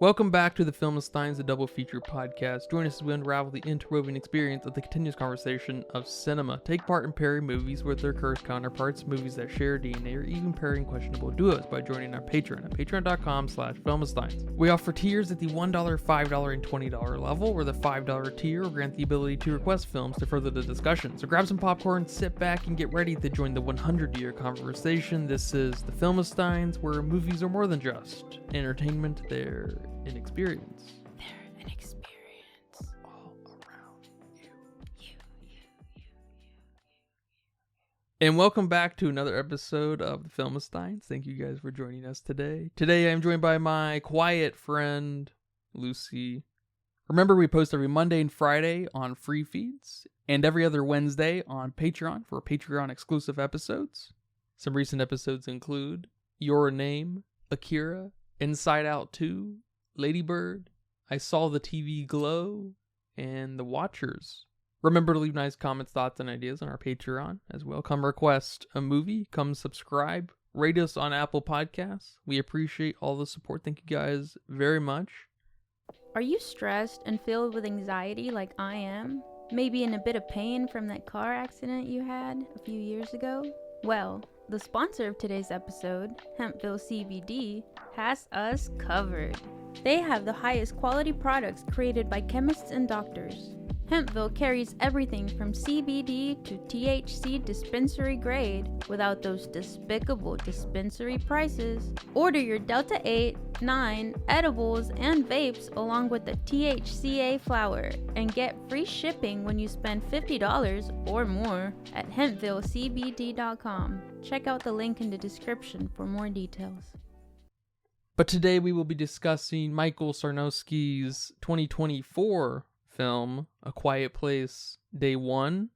Welcome back to the Philistines, the double feature podcast. Join us as we unravel the interwoven experience of the continuous conversation of cinema. Take part in pairing movies with their cursed counterparts, movies that share DNA, or even pairing questionable duos by joining our Patreon at patreon.com/Philistines. We offer tiers at the $1, $5, and $20 level, where the $5 tier will grant the ability to request films to further the discussion. So grab some popcorn, sit back, and get ready to join the 100-year conversation. This is the Philistines, where movies are more than just entertainment, they're an experience. They're an experience. All around you. And welcome back to another episode of the Philistines. Thank you guys for joining us today. Today I'm joined by my quiet friend, Lucy. Remember, we post every Monday and Friday on free feeds, and every other Wednesday on Patreon for Patreon exclusive episodes. Some recent episodes include Your Name, Akira, Inside Out 2, Lady Bird, I Saw the TV Glow, and The Watchers. Remember to leave nice comments, thoughts, and ideas on our Patreon as well. Come request a movie, come subscribe, rate us on Apple Podcasts. We appreciate all the support. Thank you guys very much. Are you stressed and filled with anxiety like I am? Maybe in a bit of pain from that car accident you had a few years ago? Well, the sponsor of today's episode, Hempville CBD, has us covered. They have the highest quality products created by chemists and doctors. Hempville carries everything from CBD to THC dispensary grade without those despicable dispensary prices. Order your Delta 8, 9 edibles and vapes along with the THCA flower and get free shipping when you spend $50 or more at HempvilleCBD.com. Check out the link in the description for more details. But today we will be discussing Michael Sarnoski's 2024 film, A Quiet Place, Day 1.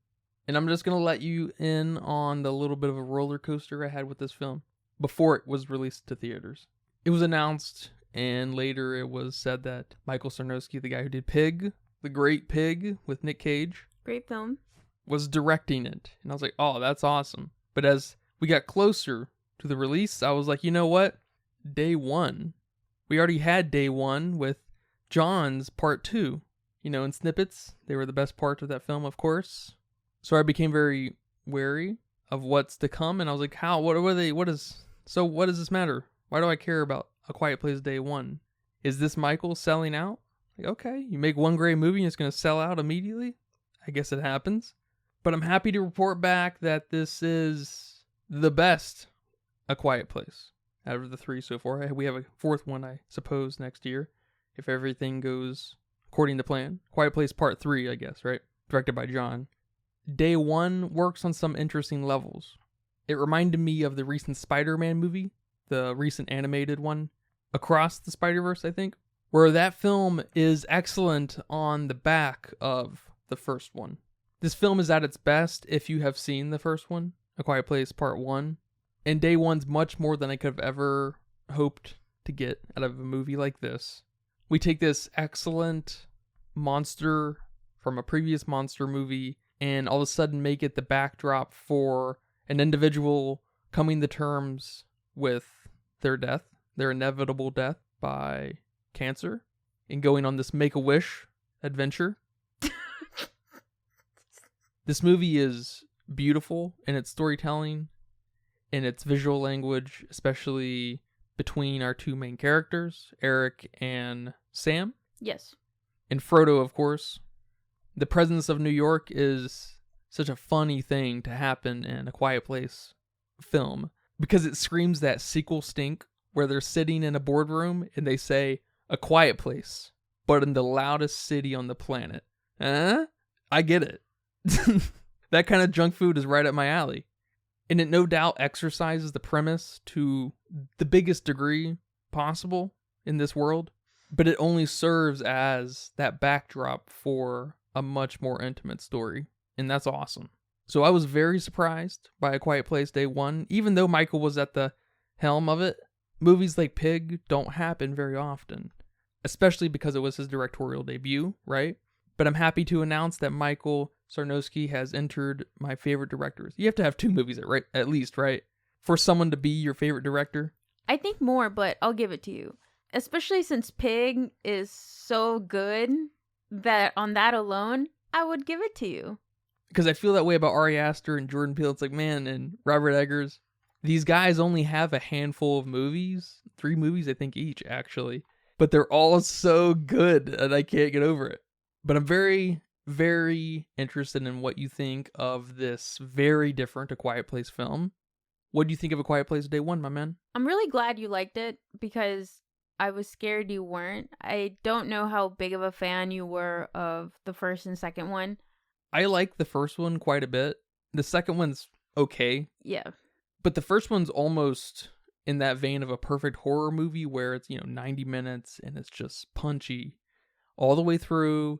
And I'm just going to let you in on the little bit of a roller coaster I had with this film before it was released to theaters. It was announced, and later it was said that Michael Sarnoski, the guy who did Pig, the great Pig with Nick Cage, Great film. was directing it. And I was like, oh, that's awesome. But as we got closer to the release, I was like, you know what? Day 1. We already had Day 1 with John's Part 2. You know, in snippets, they were the best part of that film, of course. So I became very wary of what's to come, and I was like, how? What does this matter? Why do I care about A Quiet Place Day 1? Is this Michael selling out? Like, okay, you make one great movie and it's going to sell out immediately? I guess it happens. But I'm happy to report back that this is the best A Quiet Place out of the 3 so far. We have a 4th one, I suppose, next year, if everything goes according to plan. Quiet Place Part 3, I guess, right? Directed by John. Day 1 works on some interesting levels. It reminded me of the recent Spider-Man movie, the recent animated one, Across the Spider-Verse, I think, where that film is excellent on the back of the first one. This film is at its best if you have seen the first one, A Quiet Place Part 1. And Day 1's much more than I could have ever hoped to get out of a movie like this. We take this excellent monster from a previous monster movie and all of a sudden make it the backdrop for an individual coming to terms with their death, their inevitable death by cancer, and going on this Make-A-Wish adventure. This movie is beautiful in its storytelling, in its visual language, especially between our 2 main characters, Eric and Sam. Yes. And Frodo, of course. The presence of New York is such a funny thing to happen in A Quiet Place film because it screams that sequel stink where they're sitting in a boardroom and they say, A Quiet Place, but in the loudest city on the planet. I get it. That kind of junk food is right up my alley. And it no doubt exercises the premise to the biggest degree possible in this world, but it only serves as that backdrop for a much more intimate story, and that's awesome. So I was very surprised by A Quiet Place Day 1, even though Michael was at the helm of it. Movies like Pig don't happen very often, especially because it was his directorial debut, right? But I'm happy to announce that Michael Sarnoski has entered my favorite directors. You have to have 2 movies at least, right? For someone to be your favorite director. I think more, but I'll give it to you. Especially since Pig is so good that on that alone, I would give it to you. Because I feel that way about Ari Aster and Jordan Peele. It's like, man, and Robert Eggers. These guys only have a handful of movies. 3 movies, I think, each, actually. But they're all so good, and I can't get over it. But I'm very, very interested in what you think of this very different A Quiet Place film. What do you think of A Quiet Place Day One, my man? I'm really glad you liked it because I was scared you weren't. I don't know how big of a fan you were of the first and second one. I like the first one quite a bit. The second one's okay. Yeah. But the first one's almost in that vein of a perfect horror movie where it's, 90 minutes and it's just punchy all the way through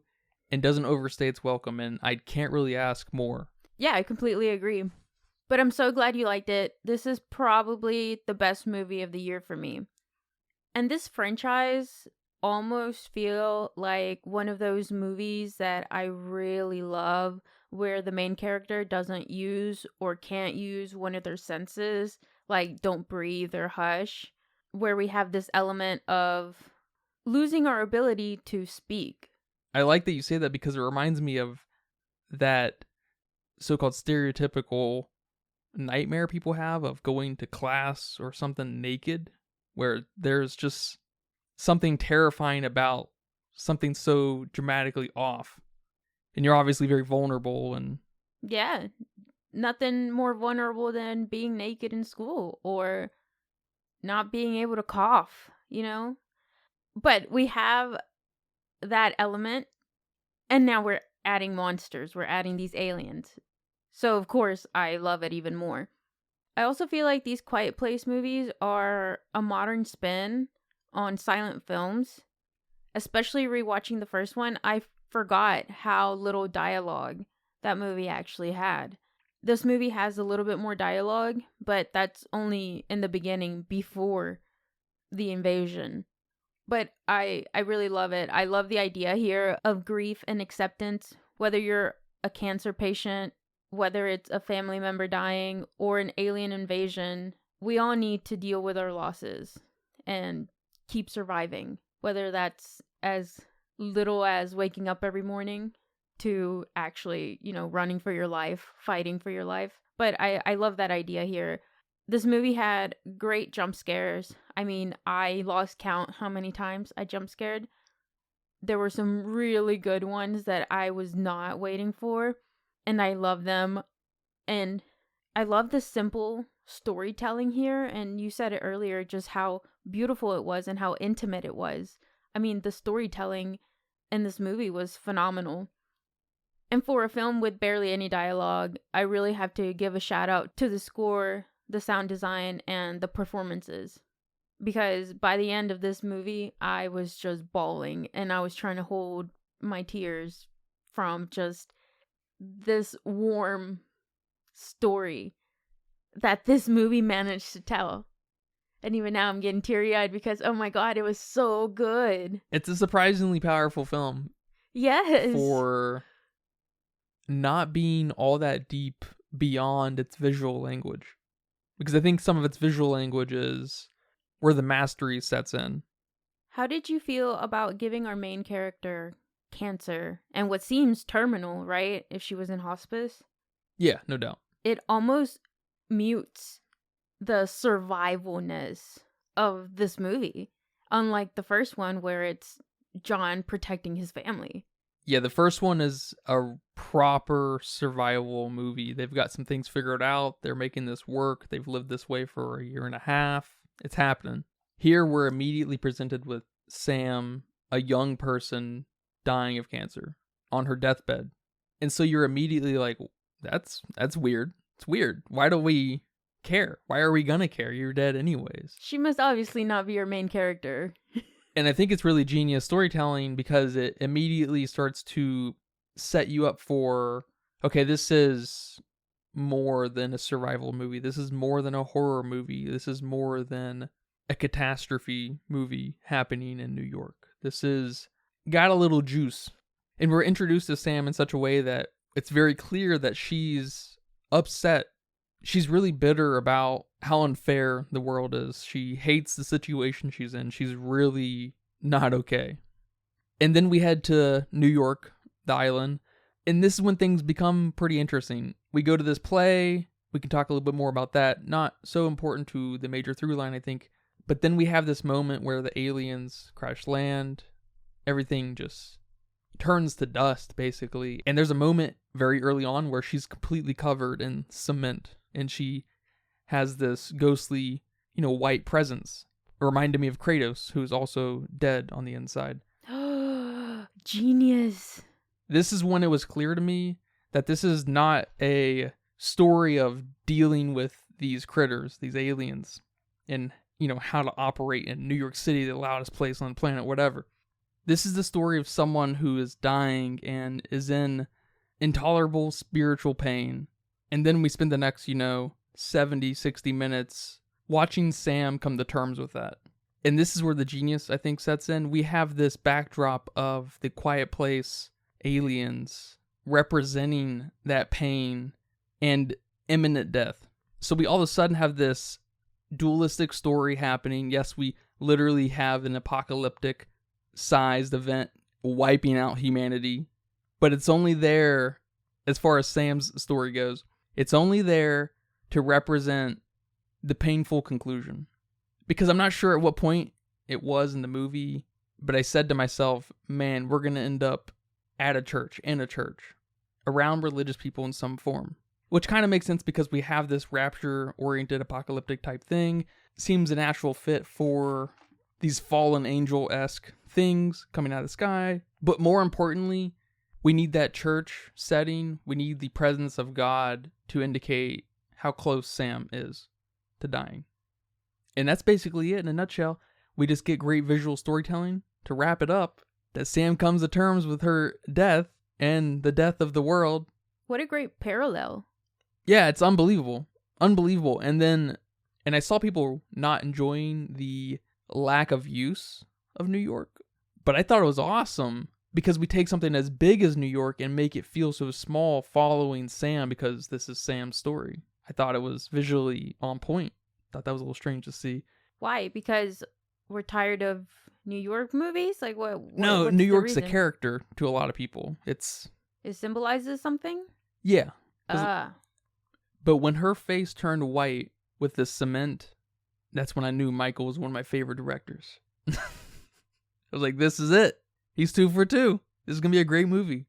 and doesn't overstay its welcome. And I can't really ask more. Yeah, I completely agree. But I'm so glad you liked it. This is probably the best movie of the year for me. And this franchise almost feel like one of those movies that I really love where the main character doesn't use or can't use one of their senses, like don't breathe or hush, where we have this element of losing our ability to speak. I like that you say that because it reminds me of that so-called stereotypical nightmare people have of going to class or something naked, where there's just something terrifying about something so dramatically off. And you're obviously very vulnerable and... Yeah, nothing more vulnerable than being naked in school or not being able to cough, But we have that element, and now we're adding monsters. We're adding these aliens. So, of course, I love it even more. I also feel like these Quiet Place movies are a modern spin on silent films. Especially rewatching the first one, I forgot how little dialogue that movie actually had. This movie has a little bit more dialogue, but that's only in the beginning before the invasion. But I really love it. I love the idea here of grief and acceptance, whether you're a cancer patient, whether it's a family member dying, or an alien invasion. We all need to deal with our losses and keep surviving, whether that's as little as waking up every morning to actually, running for your life, fighting for your life. But I love that idea here. This movie had great jump scares. I mean, I lost count how many times I jump scared. There were some really good ones that I was not waiting for, and I love them. And I love the simple storytelling here, and you said it earlier, just how beautiful it was and how intimate it was. I mean, the storytelling in this movie was phenomenal. And for a film with barely any dialogue, I really have to give a shout out to the score, the sound design, and the performances. Because by the end of this movie, I was just bawling, and I was trying to hold my tears from just this warm story that this movie managed to tell. And even now I'm getting teary-eyed because, oh my god, it was so good. It's a surprisingly powerful film. Yes. For not being all that deep beyond its visual language. Because I think some of its visual language is where the mastery sets in. How did you feel about giving our main character cancer and what seems terminal, right? If she was in hospice? Yeah, no doubt. It almost mutes the survivalness of this movie. Unlike the first one where it's John protecting his family. Yeah, the first one is a proper survival movie. They've got some things figured out. They're making this work. They've lived this way for a year and a half. It's happening. Here, we're immediately presented with Sam, a young person dying of cancer, on her deathbed. And so you're immediately like, that's weird. It's weird. Why do we care? Why are we gonna care? You're dead anyways. She must obviously not be your main character. And I think it's really genius storytelling because it immediately starts to set you up for, okay, this is more than a survival movie. This is more than a horror movie. This is more than a catastrophe movie happening in New York. This is got a little juice. And we're introduced to Sam in such a way that it's very clear that she's upset. she's really bitter about how unfair the world is. She hates the situation she's in. She's really not okay. And then we head to New York, the island, and this is when things become pretty interesting. We go to this play. We can talk a little bit more about that. Not so important to the major through line, I think. But then we have this moment where the aliens crash land. Everything just turns to dust, basically. And there's a moment very early on where she's completely covered in cement. And she has this ghostly, white presence. It reminded me of Kratos, who's also dead on the inside. Genius. This is when it was clear to me that this is not a story of dealing with these critters, these aliens, and, how to operate in New York City, the loudest place on the planet, whatever. This is the story of someone who is dying and is in intolerable spiritual pain. And then we spend the next, 70, 60 minutes watching Sam come to terms with that. And this is where the genius, I think, sets in. We have this backdrop of the Quiet Place aliens representing that pain and imminent death. So we all of a sudden have this dualistic story happening. Yes, we literally have an apocalyptic sized event wiping out humanity, but it's only there, as far as Sam's story goes, it's only there to represent the painful conclusion. Because I'm not sure at what point it was in the movie, but I said to myself, man, we're going to end up at a church, in a church, around religious people in some form. Which kind of makes sense because we have this rapture-oriented apocalyptic type thing. Seems a natural fit for these fallen angel-esque things coming out of the sky. But more importantly, we need that church setting. We need the presence of God to indicate how close Sam is to dying. And that's basically it in a nutshell. We just get great visual storytelling to wrap it up. That Sam comes to terms with her death and the death of the world. What a great parallel. Yeah, it's unbelievable. Unbelievable. And I saw people not enjoying the lack of use of New York. But I thought it was awesome because we take something as big as New York and make it feel so small following Sam because this is Sam's story. I thought it was visually on point. Thought that was a little strange to see. Why? Because we're tired of New York movies? Like what? No, New York's a character to a lot of people. It symbolizes something? Yeah. But when her face turned white with the cement, that's when I knew Michael was one of my favorite directors. I was like, this is it. He's 2 for 2. This is going to be a great movie.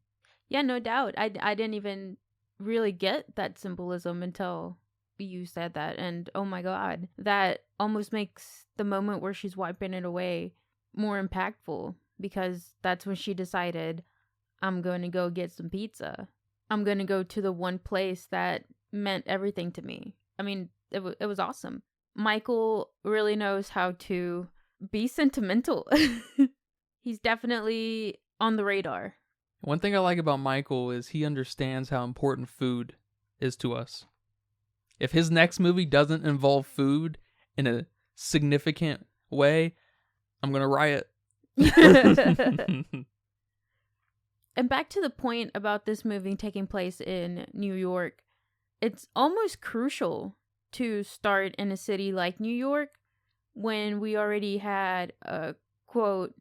Yeah, no doubt. I didn't even really get that symbolism until you said that. And oh my God, that almost makes the moment where she's wiping it away more impactful because that's when she decided, I'm going to go get some pizza. I'm going to go to the one place that meant everything to me. I mean, it was awesome. Michael really knows how to be sentimental. He's definitely on the radar. One thing I like about Michael is he understands how important food is to us. If his next movie doesn't involve food in a significant way, I'm going to riot. And back to the point about this movie taking place in New York, it's almost crucial to start in a city like New York when we already had a, quote,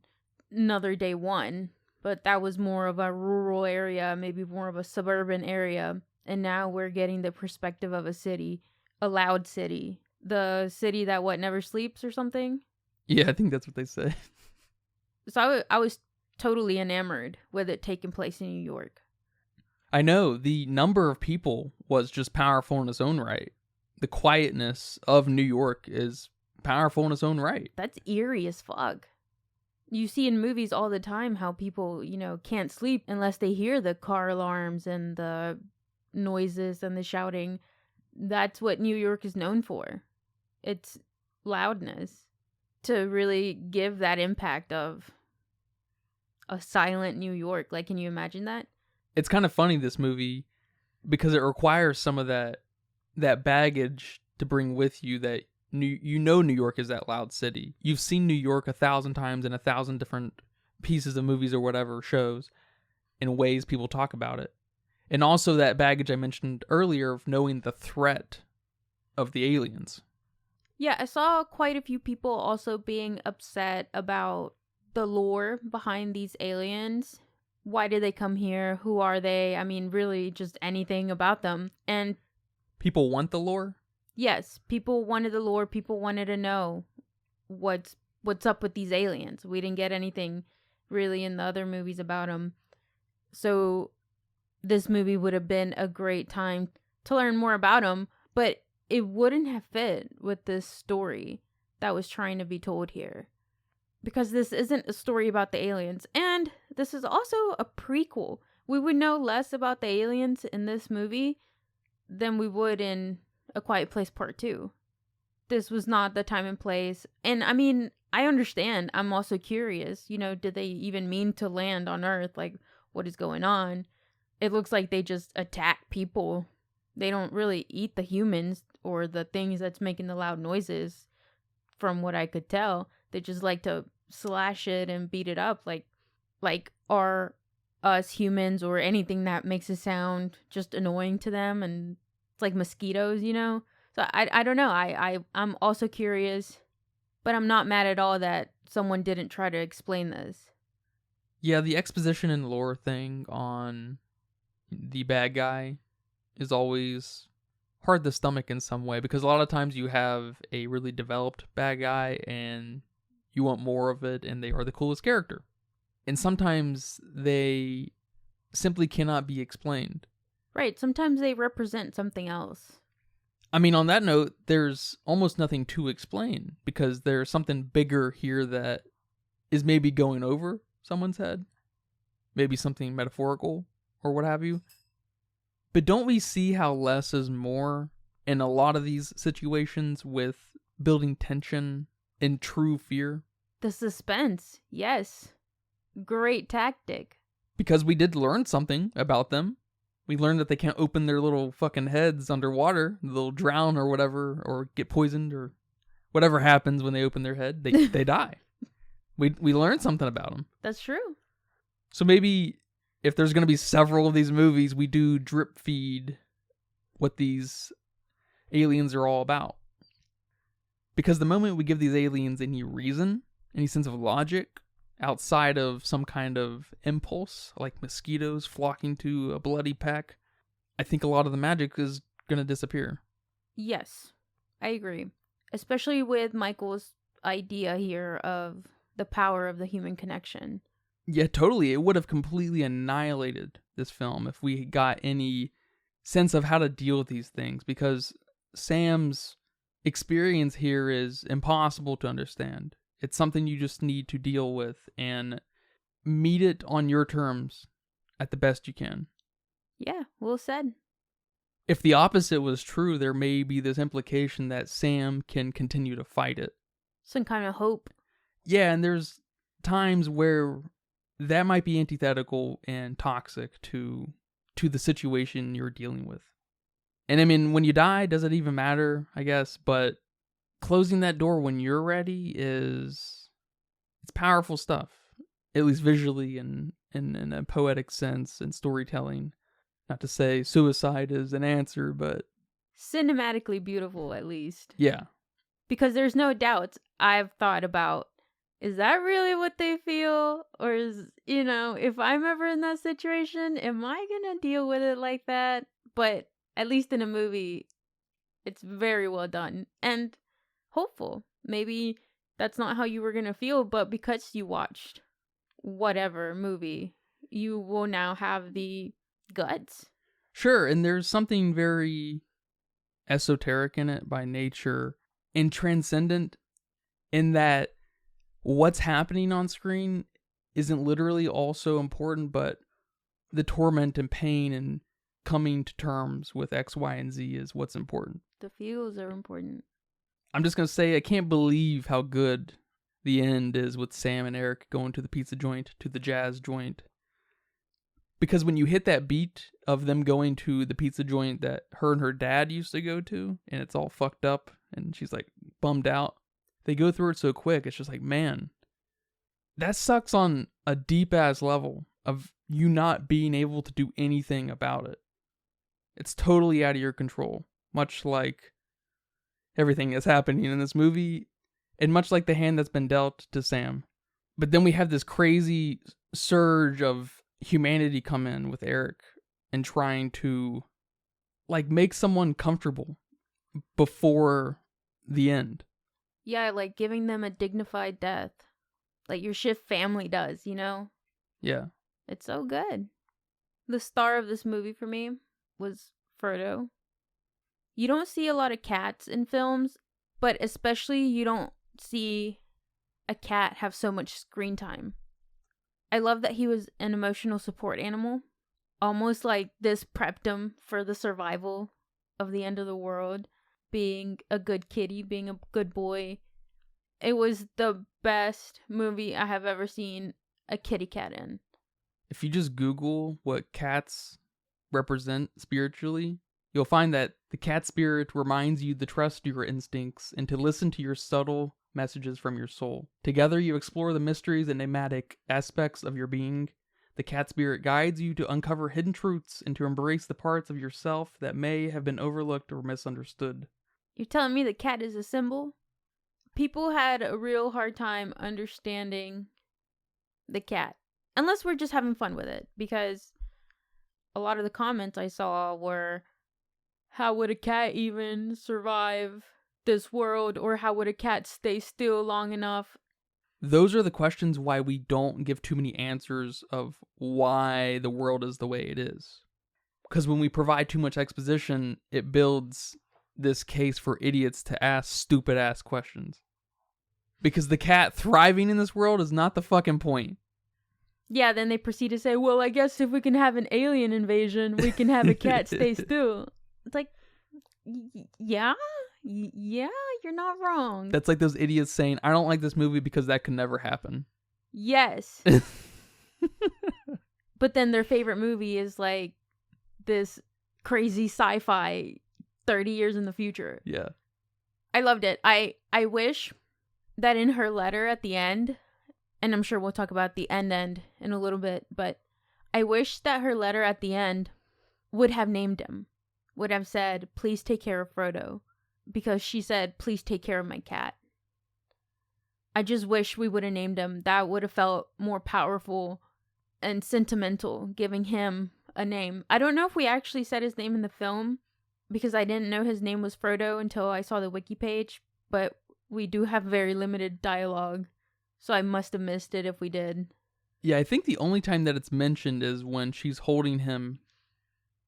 another day one, but that was more of a rural area, maybe more of a suburban area. And now we're getting the perspective of a city, a loud city, the city that never sleeps or something. Yeah, I think that's what they say. So I was totally enamored with it taking place in New York. I know the number of people was just powerful in its own right. The quietness of New York is powerful in its own right. That's eerie as fuck. You see in movies all the time how people, can't sleep unless they hear the car alarms and the noises and the shouting. That's what New York is known for. It's loudness. To really give that impact of a silent New York. Like, can you imagine that? It's kind of funny, this movie, because it requires some of that baggage to bring with you that New York is that loud city. You've seen New York 1,000 times in 1,000 different pieces of movies or whatever, shows, in ways people talk about it. And also that baggage I mentioned earlier of knowing the threat of the aliens. Yeah, I saw quite a few people also being upset about the lore behind these aliens. Why did they come here? Who are they? I mean, really just anything about them. And People want the lore? yes, people wanted the lore. People wanted to know what's up with these aliens. We didn't get anything really in the other movies about them. So this movie would have been a great time to learn more about them, but it wouldn't have fit with this story that was trying to be told here. Because this isn't a story about the aliens, and this is also a prequel. We would know less about the aliens in this movie than we would in A Quiet Place Part 2. This was not the time and place. And I mean, I understand. I'm also curious. Did they even mean to land on Earth? Like, what is going on? It looks like they just attack people. They don't really eat the humans or the things that's making the loud noises, from what I could tell. They just like to slash it and beat it up. Like are us humans or anything that makes a sound just annoying to them? And it's like mosquitoes, So I don't know. I'm also curious, but I'm not mad at all that someone didn't try to explain this. Yeah, the exposition and lore thing on the bad guy is always hard to stomach in some way, because a lot of times you have a really developed bad guy and you want more of it, and they are the coolest character. And sometimes they simply cannot be explained. Right, sometimes they represent something else. I mean, on that note, there's almost nothing to explain, because there's something bigger here that is maybe going over someone's head. Maybe something metaphorical or what have you. But don't we see how less is more in a lot of these situations with building tension and true fear? The suspense, yes. Great tactic. Because we did learn something about them. We learned that they can't open their little fucking heads underwater. They'll drown or whatever, or get poisoned, or whatever happens when they open their head. They die. We learned something about them. That's true. So maybe if there's going to be several of these movies, we do drip feed what these aliens are all about. Because the moment we give these aliens any reason, any sense of logic, outside of some kind of impulse, like mosquitoes flocking to a bloody peck, I think a lot of the magic is going to disappear. Yes, I agree. Especially with Michael's idea here of the power of the human connection. Yeah, totally. It would have completely annihilated this film if we got any sense of how to deal with these things, because Sam's experience here is impossible to understand. It's something you just need to deal with and meet it on your terms at the best you can. Yeah, well said. If the opposite was true, there may be this implication that Sam can continue to fight it. Some kind of hope. Yeah, and there's times where that might be antithetical and toxic to the situation you're dealing with. And I mean, when you die, does it even matter, I guess? But closing that door when you're ready it's powerful stuff, at least visually and in a poetic sense and storytelling. Not to say suicide is an answer, but cinematically beautiful, at least. Yeah. Because there's no doubt I've thought about, is that really what they feel? Or is, if I'm ever in that situation, am I gonna deal with it like that? But at least in a movie, it's very well done. And hopeful. Maybe that's not how you were gonna feel, but because you watched whatever movie, you will now have the guts. Sure, and there's something very esoteric in it by nature and transcendent, in that what's happening on screen isn't literally also important, but the torment and pain and coming to terms with X, Y, and Z is what's important. The feels are important. I'm just going to say, I can't believe how good the end is with Sam and Eric going to the pizza joint, to the jazz joint. Because when you hit that beat of them going to the pizza joint that her and her dad used to go to, and it's all fucked up, and she's like bummed out, they go through it so quick, it's just like, man, that sucks on a deep-ass level of you not being able to do anything about it. It's totally out of your control. Much like everything that's happening in this movie, and much like the hand that's been dealt to Sam. But then we have this crazy surge of humanity come in with Eric and trying to like make someone comfortable before the end. Yeah, like giving them a dignified death. Like your Schiff family does, you know? Yeah. It's so good. The star of this movie for me was Frodo. You don't see a lot of cats in films, but especially you don't see a cat have so much screen time. I love that he was an emotional support animal. Almost like this prepped him for the survival of the end of the world. Being a good kitty, being a good boy. It was the best movie I have ever seen a kitty cat in. If you just Google what cats represent spiritually, you'll find that the cat spirit reminds you to trust your instincts and to listen to your subtle messages from your soul. Together you explore the mysteries and enigmatic aspects of your being. The cat spirit guides you to uncover hidden truths and to embrace the parts of yourself that may have been overlooked or misunderstood. You're telling me the cat is a symbol? People had a real hard time understanding the cat. Unless we're just having fun with it. Because a lot of the comments I saw were, how would a cat even survive this world? Or how would a cat stay still long enough? Those are the questions why we don't give too many answers of why the world is the way it is. Because when we provide too much exposition, it builds this case for idiots to ask stupid ass questions. Because the cat thriving in this world is not the fucking point. Yeah, then they proceed to say, well, I guess if we can have an alien invasion, we can have a cat stay still. It's like, yeah, you're not wrong. That's like those idiots saying, I don't like this movie because that could never happen. Yes. But then their favorite movie is like this crazy sci-fi 30 years in the future. Yeah. I loved it. I wish that in her letter at the end, and I'm sure we'll talk about the end in a little bit, but I wish that her letter at the end would have named him. Would have said, please take care of Frodo. Because she said, please take care of my cat. I just wish we would have named him. That would have felt more powerful and sentimental, giving him a name. I don't know if we actually said his name in the film, because I didn't know his name was Frodo until I saw the wiki page, but we do have very limited dialogue, so I must have missed it if we did. Yeah, I think the only time that it's mentioned is when she's holding him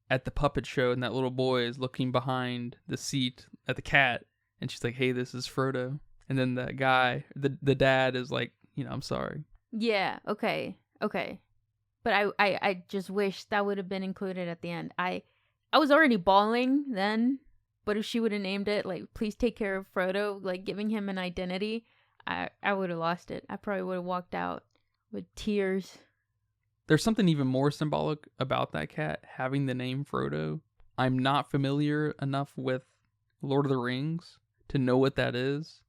at the puppet show and that little boy is looking behind the seat at the cat, and she's like, hey, this is Frodo. And then the guy, the dad is like, I'm sorry. Yeah, okay. But I just wish that would have been included at the end. I was already bawling then, but if she would have named it, like, please take care of Frodo, like, giving him an identity, I would have lost it. I probably would have walked out with tears. There's something even more symbolic about that cat having the name Frodo. I'm not familiar enough with Lord of the Rings to know what that is,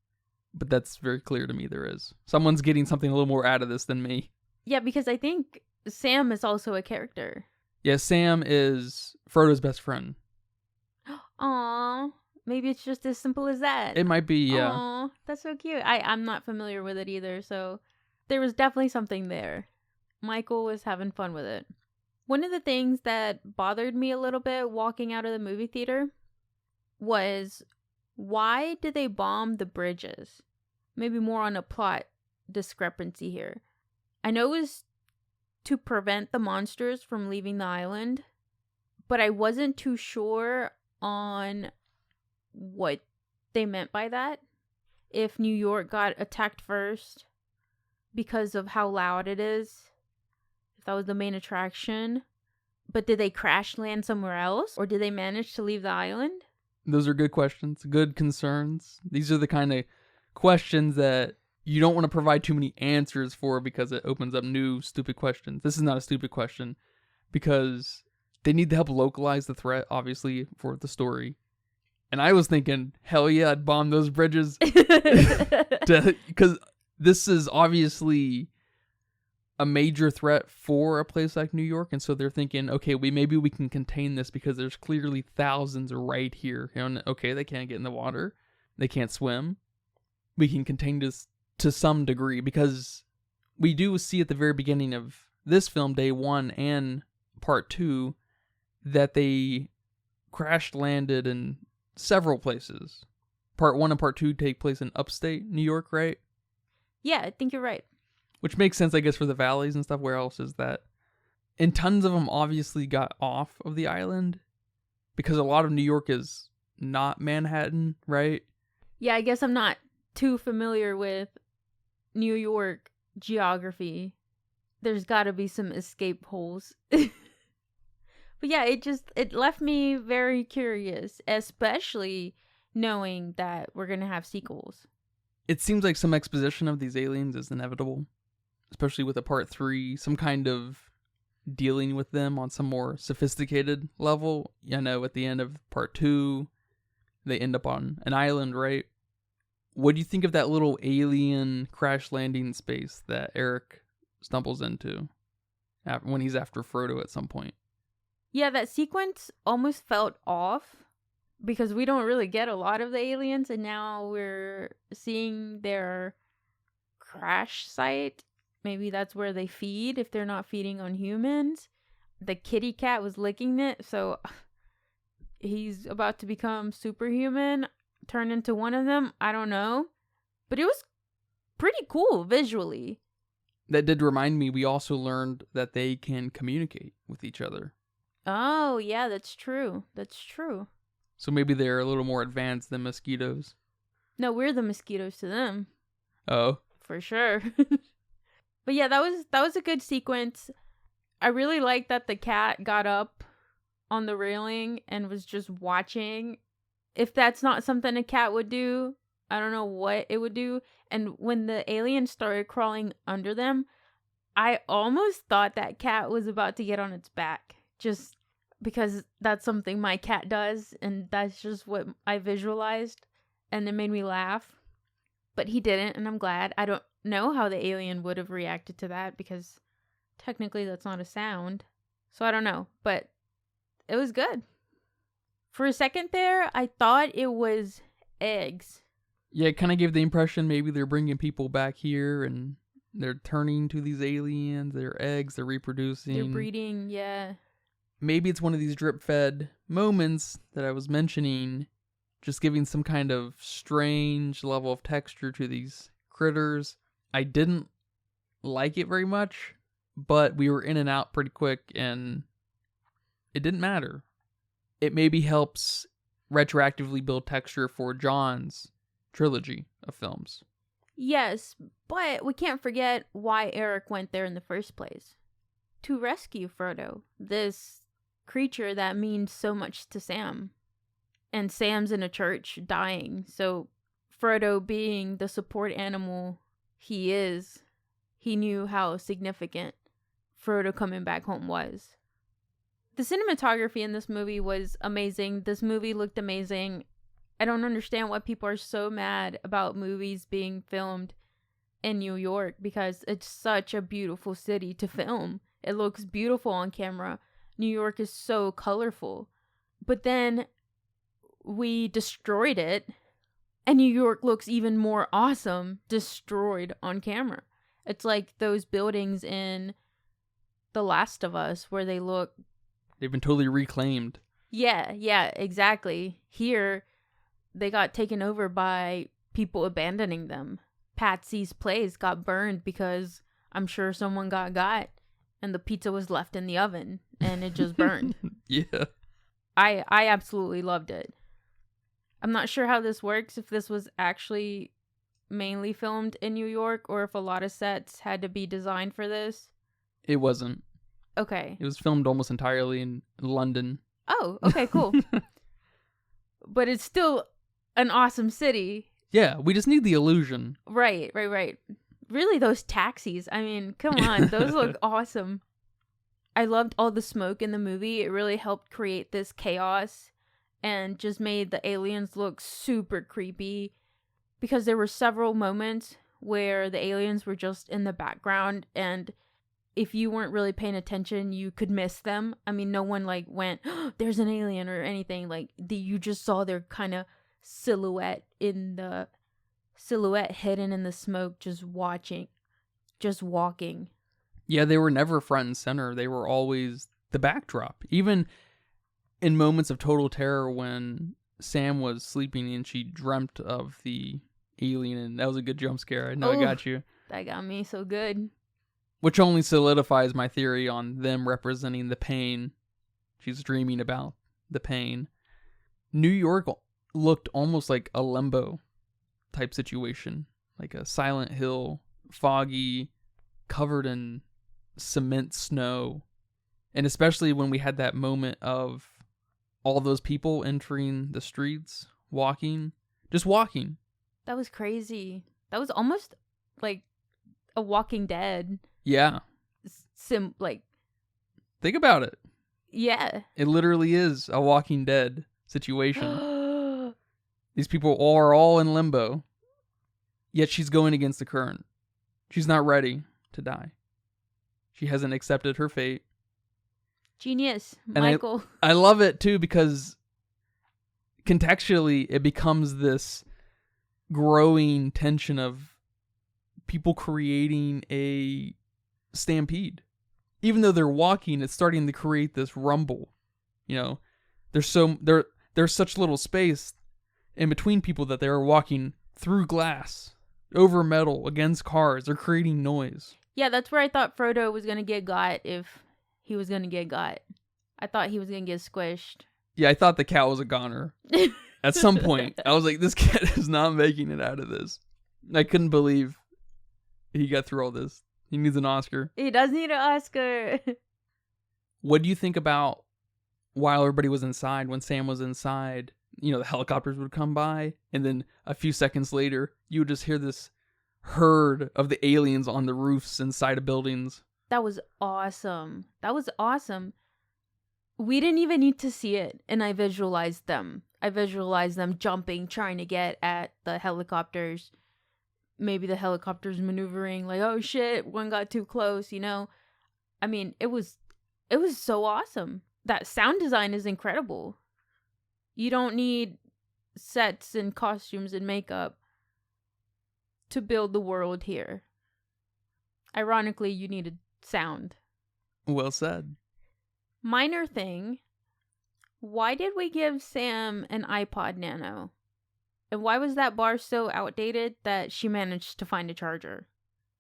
but that's very clear to me there is. Someone's getting something a little more out of this than me. Yeah, because I think Sam is also a character. Yeah, Sam is Frodo's best friend. Aww. Maybe it's just as simple as that. It might be, yeah. Aww, that's so cute. I'm not familiar with it either, so there was definitely something there. Michael was having fun with it. One of the things that bothered me a little bit walking out of the movie theater was, why did they bomb the bridges? Maybe more on a plot discrepancy here. I know it was to prevent the monsters from leaving the island, but I wasn't too sure on what they meant by that. If New York got attacked first because of how loud it is, if that was the main attraction. But did they crash land somewhere else? Or did they manage to leave the island? Those are good questions, good concerns. These are the kind of questions that you don't want to provide too many answers for because it opens up new stupid questions. This is not a stupid question because they need to help localize the threat, obviously, for the story. And I was thinking, hell yeah, I'd bomb those bridges. Because this is obviously a major threat for a place like New York. And so they're thinking, okay, maybe we can contain this because there's clearly thousands right here. Okay, they can't get in the water. they can't swim. We can contain this to some degree because we do see at the very beginning of this film, day 1 and part 2, that they crash landed in several places. Part 1 and part 2 take place in upstate New York, right? Yeah, I think you're right. Which makes sense, I guess, for the valleys and stuff. Where else is that? And tons of them obviously got off of the island because a lot of New York is not Manhattan, right? Yeah, I guess I'm not too familiar with New York geography. There's got to be some escape holes. But yeah, it left me very curious, especially knowing that we're going to have sequels. It seems like some exposition of these aliens is inevitable, especially with a part 3, some kind of dealing with them on some more sophisticated level. You know, at the end of part 2, they end up on an island, right? What do you think of that little alien crash landing space that Eric stumbles into when he's after Frodo at some point? Yeah, that sequence almost felt off because we don't really get a lot of the aliens, and now we're seeing their crash site. Maybe that's where they feed if they're not feeding on humans. The kitty cat was licking it, so he's about to become superhuman, turn into one of them. I don't know. But it was pretty cool visually. That did remind me, we also learned that they can communicate with each other. Oh, yeah, that's true. That's true. So maybe they're a little more advanced than mosquitoes. No, we're the mosquitoes to them. Oh. For sure. But yeah, that was a good sequence. I really liked that the cat got up on the railing and was just watching. If that's not something a cat would do, I don't know what it would do. And when the alien started crawling under them, I almost thought that cat was about to get on its back. Just because that's something my cat does, and that's just what I visualized, and it made me laugh. But he didn't, and I'm glad. I don't know how the alien would have reacted to that, because technically that's not a sound. So I don't know, but it was good. For a second there, I thought it was eggs. Yeah, it kind of gave the impression maybe they're bringing people back here, and they're turning to these aliens. They're eggs, they're reproducing. They're breeding, yeah. Maybe it's one of these drip-fed moments that I was mentioning, just giving some kind of strange level of texture to these critters. I didn't like it very much, but we were in and out pretty quick, and it didn't matter. It maybe helps retroactively build texture for John's trilogy of films. Yes, but we can't forget why Eric went there in the first place. To rescue Frodo, this creature that means so much to Sam. And Sam's in a church dying, so Frodo, being the support animal he is, he knew how significant Frodo coming back home was. The cinematography in this movie was amazing. This movie looked amazing. I don't understand why people are so mad about movies being filmed in New York, because it's such a beautiful city to film. It looks beautiful on camera. New York is so colorful. But then we destroyed it, and New York looks even more awesome destroyed on camera. It's like those buildings in The Last of Us where they look... They've been totally reclaimed. Yeah, exactly. Here, they got taken over by people abandoning them. Patsy's place got burned because I'm sure someone got and the pizza was left in the oven and it just burned. Yeah. I absolutely loved it. I'm not sure how this works, if this was actually mainly filmed in New York or if a lot of sets had to be designed for this. It wasn't. Okay. It was filmed almost entirely in London. Oh, okay, cool. But it's still an awesome city. Yeah, we just need the illusion. Right. Really, those taxis. I mean, come on. Those look awesome. I loved all the smoke in the movie. It really helped create this chaos and just made the aliens look super creepy, because there were several moments where the aliens were just in the background, and if you weren't really paying attention, you could miss them. I mean, no one like went, oh, there's an alien or anything. Like, you just saw their kind of silhouette hidden in the smoke, just walking. Yeah, they were never front and center. They were always the backdrop. Even in moments of total terror when Sam was sleeping and she dreamt of the alien, and that was a good jump scare. I know I got you. That got me so good. Which only solidifies my theory on them representing the pain. She's dreaming about the pain. New York looked almost like a Limbo type situation, like a Silent Hill, foggy, covered in cement snow. And especially when we had that moment of all those people entering the streets, just walking. That was crazy. That was almost like a Walking Dead. Yeah. Think about it. Yeah. It literally is a Walking Dead situation. These people are all in limbo. Yet she's going against the current. She's not ready to die. She hasn't accepted her fate. Genius, and Michael. I love it too because contextually it becomes this growing tension of people creating a stampede. Even though they're walking, it's starting to create this rumble. You know, there's such little space in between people that they are walking through glass, over metal, against cars. They're creating noise. Yeah, that's where I thought Frodo was gonna get got if he was gonna get got. I thought he was gonna get squished. Yeah, I thought the cat was a goner. At some point, I was like, this cat is not making it out of this. I couldn't believe he got through all this. He needs an Oscar. He does need an Oscar. What do you think about while everybody was inside, when Sam was inside, you know, the helicopters would come by, and then a few seconds later, you would just hear this herd of the aliens on the roofs inside of buildings. That was awesome. We didn't even need to see it, and I visualized them. I visualized them jumping, trying to get at the helicopters. Maybe the helicopters maneuvering, like, oh shit, one got too close, you know? I mean, it was so awesome. That sound design is incredible. You don't need sets and costumes and makeup to build the world here. Ironically, you needed sound. Well said. Minor thing, why did we give Sam an iPod Nano? And why was that bar so outdated that she managed to find a charger?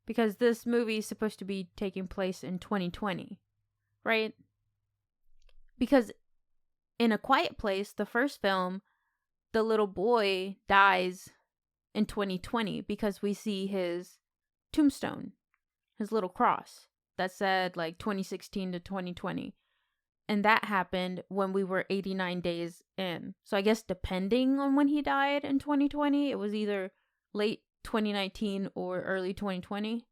Because this movie is supposed to be taking place in 2020, right? Because in A Quiet Place, the first film, the little boy dies in 2020 because we see his tombstone, his little cross that said like 2016 to 2020. And that happened when we were 89 days in. So I guess depending on when he died in 2020, it was either late 2019 or early 2020.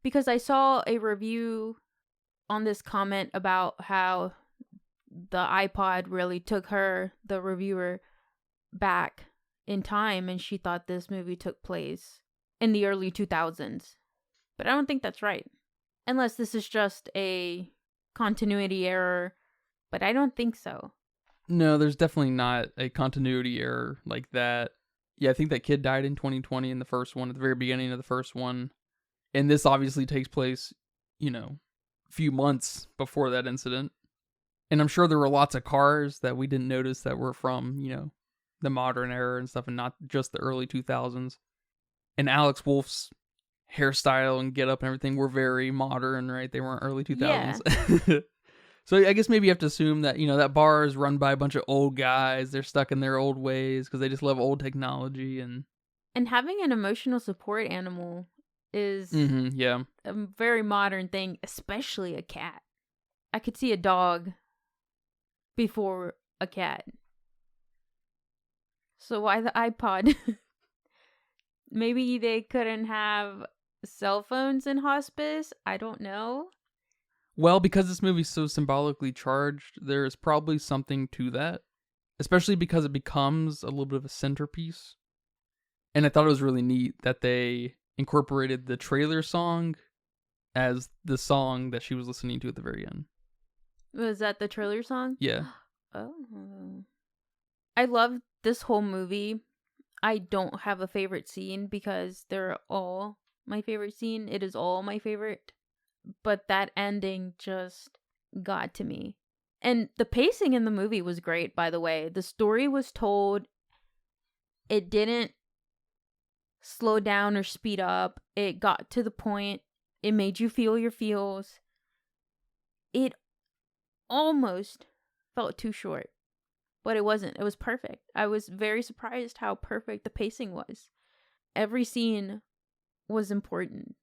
Because I saw a review on this comment about how the iPod really took her, the reviewer, back in time, and she thought this movie took place in the early 2000s. But I don't think that's right. Unless this is just a continuity error, but I don't think so. No, there's definitely not a continuity error like that. Yeah, I think that kid died in 2020 in the first one, at the very beginning of the first one. And this obviously takes place, you know, a few months before that incident. And I'm sure there were lots of cars that we didn't notice that were from, you know, the modern era and stuff, and not just the early 2000s. And Alex Wolff's hairstyle and get up and everything were very modern, right? They weren't early 2000s. Yeah. So I guess maybe you have to assume that, you know, that bar is run by a bunch of old guys. They're stuck in their old ways because they just love old technology. And having an emotional support animal is a very modern thing, especially a cat. I could see a dog before a cat. So why the iPod? Maybe they couldn't have cell phones in hospice? I don't know. Well, because this movie's so symbolically charged, there is probably something to that. Especially because it becomes a little bit of a centerpiece. And I thought it was really neat that they incorporated the trailer song as the song that she was listening to at the very end. Was that the trailer song? Yeah. Oh. I love this whole movie, I don't have a favorite scene because they're all my favorite scene. It is all my favorite. But that ending just got to me. And the pacing in the movie was great, by the way. The story was told. It didn't slow down or speed up. It got to the point. It made you feel your feels. It almost felt too short. But it wasn't. It was perfect. I was very surprised how perfect the pacing was. Every scene was important.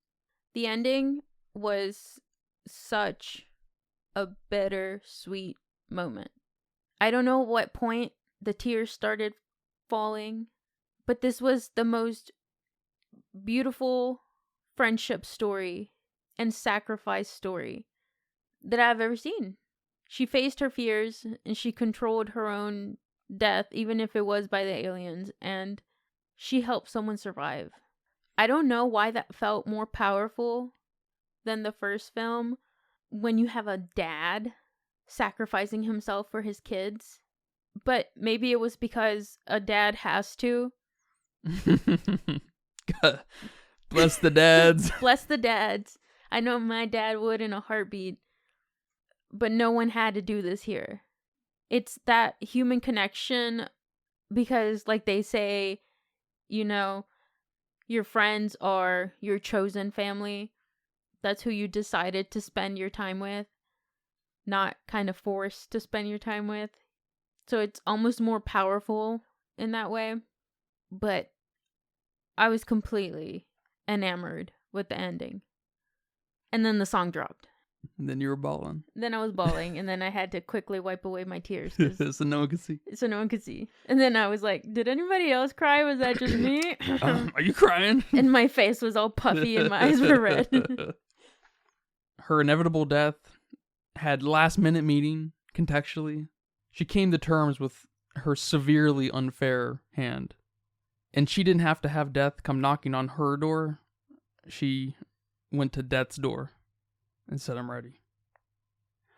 The ending was such a bittersweet moment. I don't know what point the tears started falling, but this was the most beautiful friendship story and sacrifice story that I've ever seen. She faced her fears and she controlled her own death, even if it was by the aliens, and she helped someone survive. I don't know why that felt more powerful than the first film, when you have a dad sacrificing himself for his kids. But maybe it was because a dad has to. Bless the dads. Bless the dads. I know my dad would in a heartbeat. But no one had to do this here. It's that human connection because, like they say, you know, your friends are your chosen family. That's who you decided to spend your time with, not kind of forced to spend your time with. So it's almost more powerful in that way. But I was completely enamored with the ending. And then the song dropped. And then you were bawling. Then I was bawling, and then I had to quickly wipe away my tears. So no one could see. So no one could see. And then I was like, did anybody else cry? Was that just me? Are you crying? And my face was all puffy and my eyes were red. Her inevitable death had last-minute meaning, contextually. She came to terms with her severely unfair hand. And she didn't have to have death come knocking on her door. She went to death's door and said, I'm ready.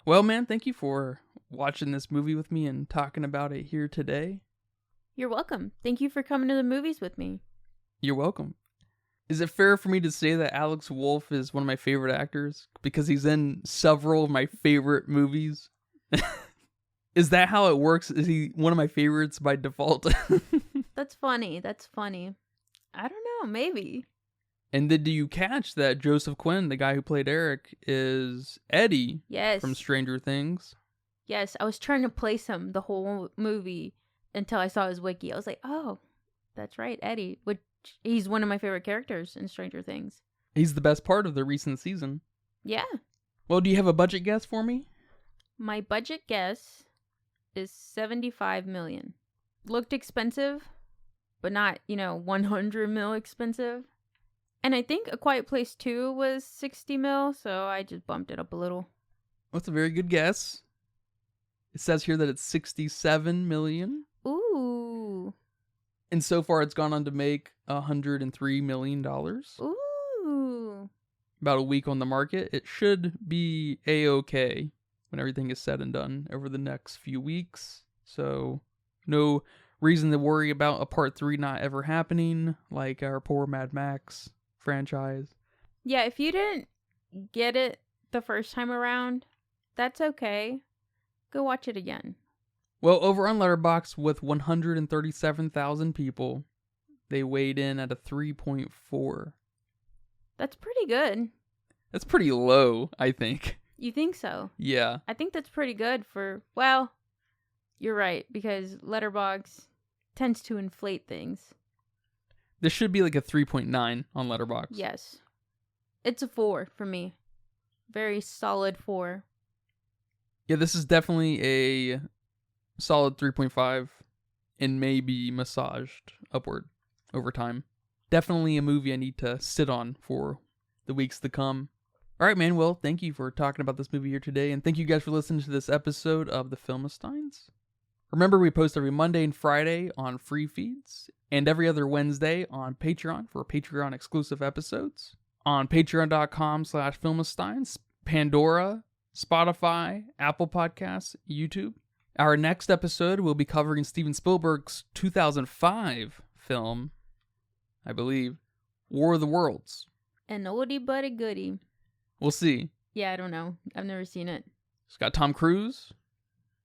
Well, man, thank you for watching this movie with me and talking about it here today. You're welcome. Thank you for coming to the movies with me. You're welcome. Is it fair for me to say that Alex Wolff is one of my favorite actors? Because he's in several of my favorite movies? Is that how it works? Is he one of my favorites by default? That's funny. That's funny. I don't know. Maybe. And did you catch that Joseph Quinn, the guy who played Eric, is Eddie from Stranger Things? Yes, I was trying to place him the whole movie until I saw his wiki. I was like, oh, that's right, Eddie. Which he's one of my favorite characters in Stranger Things. He's the best part of the recent season. Yeah. Well, do you have a budget guess for me? My budget guess is $75 million. Looked expensive, but not, 100 mil expensive. And I think A Quiet Place 2 was 60 mil, so I just bumped it up a little. That's a very good guess. It says here that it's 67 million. Ooh. And so far it's gone on to make $103 million. Ooh. About a week on the market. It should be A-okay when everything is said and done over the next few weeks. So no reason to worry about a part 3 not ever happening, like our poor Mad Max franchise. Yeah, if you didn't get it the first time around, that's okay. Go watch it again. Well, over on Letterboxd, with 137,000 people, they weighed in at a 3.4. That's pretty good. That's pretty low, I think. You think so? Yeah. I think that's pretty good for, well, you're right, because Letterboxd tends to inflate things. This should be like a 3.9 on Letterboxd. Yes. It's a 4 for me. Very solid 4. Yeah, this is definitely a solid 3.5 and maybe massaged upward over time. Definitely a movie I need to sit on for the weeks to come. All right, man. Well, thank you for talking about this movie here today, and thank you guys for listening to this episode of The Filmistines. Remember, we post every Monday and Friday on free feeds, and every other Wednesday on Patreon for Patreon exclusive episodes. On patreon.com/Filmistines, Pandora, Spotify, Apple Podcasts, YouTube, Our next episode will be covering Steven Spielberg's 2005 film, I believe, War of the Worlds. An oldie but a goodie. We'll see. Yeah, I don't know. I've never seen it. It's got Tom Cruise.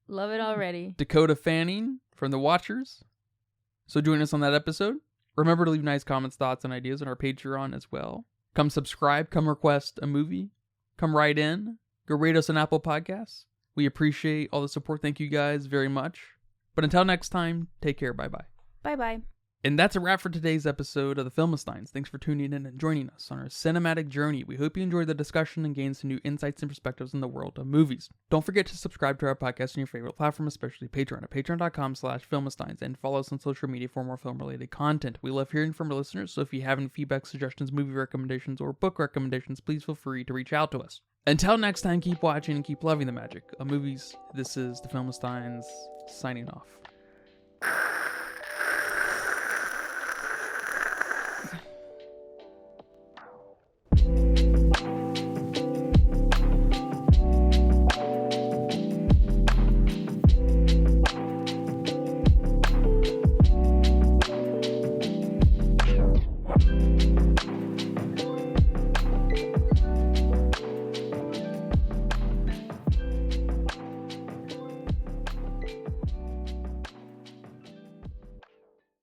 Love it already. Dakota Fanning from The Watchers. So join us on that episode. Remember to leave nice comments, thoughts, and ideas on our Patreon as well. Come subscribe. Come request a movie. Come write in. Go rate us on Apple Podcasts. We appreciate all the support. Thank you guys very much. But until next time, take care. Bye-bye. Bye-bye. And that's a wrap for today's episode of the Filmistines. Thanks for tuning in and joining us on our cinematic journey. We hope you enjoyed the discussion and gained some new insights and perspectives in the world of movies. Don't forget to subscribe to our podcast on your favorite platform, especially Patreon at patreon.com/Filmistines, and follow us on social media for more film-related content. We love hearing from our listeners, so if you have any feedback, suggestions, movie recommendations, or book recommendations, please feel free to reach out to us. Until next time, keep watching and keep loving the magic of movies. This is the Filmistines signing off.